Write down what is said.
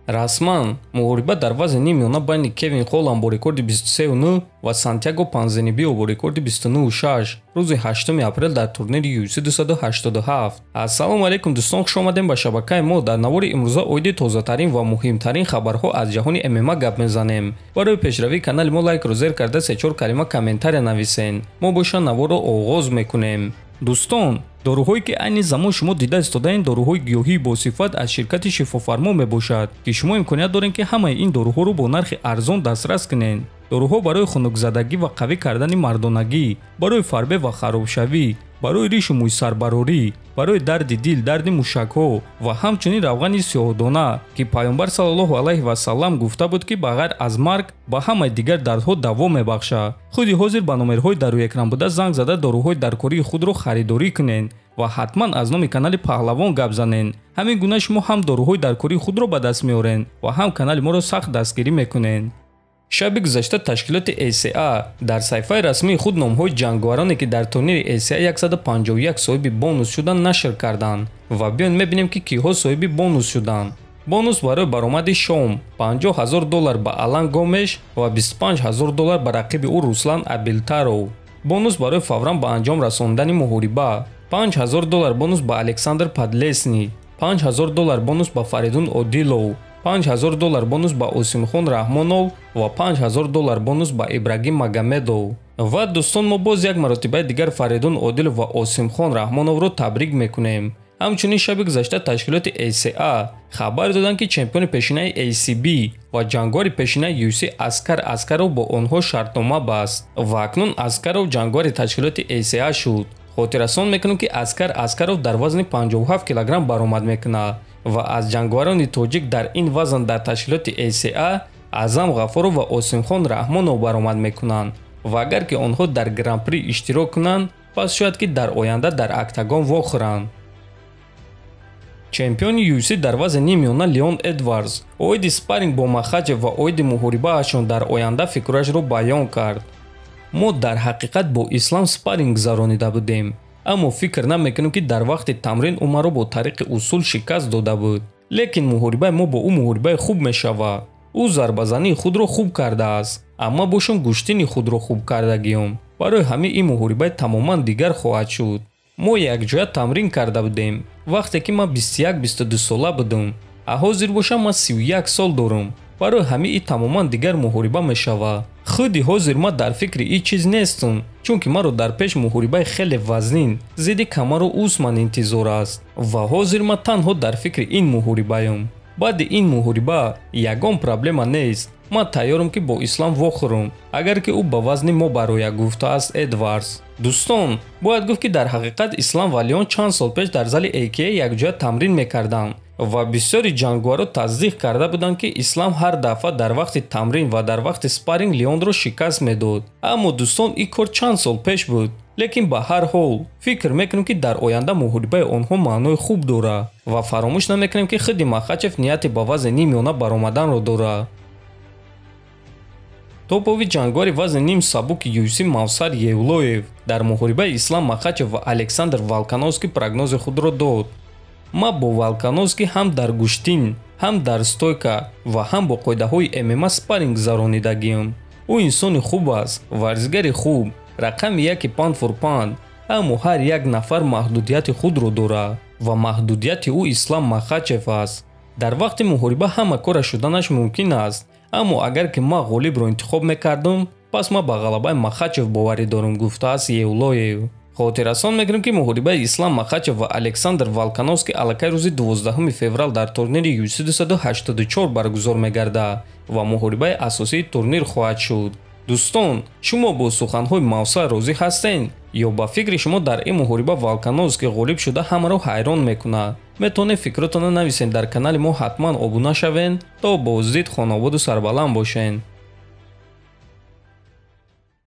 Расман муҳориба дар вазни нимёна байни Кевин Холланд бо рекорди 23.9 ва Сантьяго Панзенибио бо рекорди 29.6 рӯзи 8 апрел дар турнири UFC 287. Ассалому алайкум дӯстон, хуш омадем ба шабакаи мо. Дар навори имрӯза оиди тозатарин ва муҳимтарин хабарҳо аз ҷаҳони ММА гап мезанем. Барои пешравии канали мо лайкро зер карда 3-4 калима комментария нависен. Мо боша наворро оғоз мекунем. Дӯстон, доруҳое ки айни замон шумо дида истодаин доруҳои гиёҳии босифат аз ширкати шифофармо мебошад, ки шумо имконият доред ки ҳамаи ин доруҳоро бо нархи арзон дастрас кунед. доруҳо барои хунукзадагӣ ва қавӣ кардани мардонагӣ, барои фарбе ва харобшавӣ, барои ришу мӯйсарбарорӣ, барои дарди дил, дарди мушакҳо ва ҳамчунин равғани сиёҳдона, ки пайғамбар саллаллоҳу алайҳи васаллам гуфта буд ки ба ғайр аз марг ба ҳамаи дигар дардҳо даво мебахшад. Худи ҳозир ба номерҳои дар рӯекран буда занг зада доруҳои даркории худро харидорӣ кунед ва ҳатман аз номи канали Паҳлавон гап занед. ҳамин гуна шумо ҳам доруҳои даркории худро ба даст меоред ва ҳам канали моро сахт дастгирӣ мекунед. шаби гузашта ташкилоти ACA дар сайфаи расмии худ номҳои ҷангвароне ки дар турнири ACA 151 соҳиби бонус шуданд нашр карданд ва биёед мебинем ки киҳо соҳиби бонус шуданд. бонус барои баромади шом $50,000 ба Алан Гомеш ва $25,000 ба рақиби ӯ Руслан Абилтаров. бонус барои фавран ба анҷом расондани муҳориба $5,000 бонус ба Александр Падлесни, $5,000 бонус ба Фаридун Одилов, $5,000 бонус ба Осимхон Раҳмонов ва $5,000 бонус ба Ибрагим Магомедов. ва дӯстон, мо боз як маротибаи дигар Фаридун Одилов ва Осимхон Раҳмоновро табрик мекунем. ҳамчунин шаби гузашта ташкилоти ACA хабар доданд ки чемпиони пешинаи ACB ва ҷангвари пешинаи UFC Аскар Аскаров бо онҳо шартнома баст ва акнун Аскаров ҷангвари ташкилоти ACA шуд. хотиррасон мекунем ки Аскар Аскаров дар вазни 57 кг баромад мекунад ва аз ҷангварони тоҷик дар ин вазн дар ташкилоти ACA Аъзам Ғафуров ва Осимхон Раҳмонов баромад мекунанд ва агар ки онҳо дар гран-при иштирок кунанд, пас шояд ки дар оянда дар октагон вохӯранд. чемпиони UFC дар вазни нимёна Леон Эдвардс оиди спарринг бо Махачев ва оиди муҳорибаашон дар оянда фикрашро баён кард. мо дар ҳақиқат бо Ислам спарринг гузаронида будем, аммо фикр намекунем ки дар вақти тамрин ӯ маро бо тариқи усул шикаст дода буд. лекин муҳорибаи мо бо ӯ муҳорибаи хуб мешавад. ӯ зарбазании худро хуб кардааст, аммо бошум гӯштини худро хуб кардагиём. барои ҳамин ин муҳорибаи тамоман дигар хоҳад шуд. мо якҷоя тамрин карда будем вақте ки ман 21-22 сола будам, а ҳозир бошам ман 31 сол дорам. барои ҳамин ин тамоман дигар муҳориба мешавад. худи ҳозир ман дар фикри ин чиз нестам, чунки маро дар пеш муҳорибаи хеле вазнин зидди камару Усман интизор аст ва ҳозир ман танҳо дар фикри ин муҳорибаям. баъди ин муҳориба ягон проблема нест. ман тайёрам ки бо Ислам вохӯрам, агар ки ӯ ба вазни мо барояд, гуфтааст Эдвардс. дӯстон, бояд гуфт ки дар ҳақиқат Ислам ва Леон чанд сол пеш дар зали AKA якҷоя тамрин мекарданд ва бисёри ҷангваро тасдиқ карда буданд ки Ислам ҳар дафъа дар вақти тамрин ва дар вақти спарринг Леонро шикаст медод. аммо дӯстон, ин кор чанд сол пеш буд. лекин ба ҳар ҳол фикр мекунем ки дар оянда муҳорибаи онҳо маънои хуб дорад ва фаромӯш намекунем ки худи Махачев нияти ба вазни нимёна баромаданро дорад. топови ҷангвари вазни ним сабуки UFC Мавсар Евлоев дар муҳорибаи Ислам Махачев ва Александр Волконовский прогнози худро дод. ман бо Волконовский ҳам дар гӯштин, ҳам дар стойка ва ҳам бо қоидаҳои MMA спарринг гузаронидагиам. ӯ инсони хуб аст, варзигари хуб, рақами яки паунд фор паунд, аммо ҳар як нафар маҳдудияти худро дорад ва маҳдудияти ӯ Ислам Махачев аст. дар вақти муҳориба ҳама кора шуданаш мумкин аст, аммо агар ки ман ғолибро интихоб мекардам, пас ман ба ғалабаи Махачев боварӣ дорам, гуфтааст Евлоев. хотиррасон мекунем ки муҳорибаи Ислам Махачев ва Александр Волконовский аллакай рӯзи 12 феврал дар турнири UFC 284 баргузор мегардад ва муҳорибаи асосии турнир хоҳад шуд. дӯстон, шумо бо суханҳои Мавсар розӣ ҳастед ё ба фикри шумо дар ин муҳориба Волконовский ғолиб шуда ҳамаро ҳайрон мекунад? метавонед фикротонро нависед дар канали мо, ҳатман обуна шавед то бозидид хонободу сарбаланд бошед.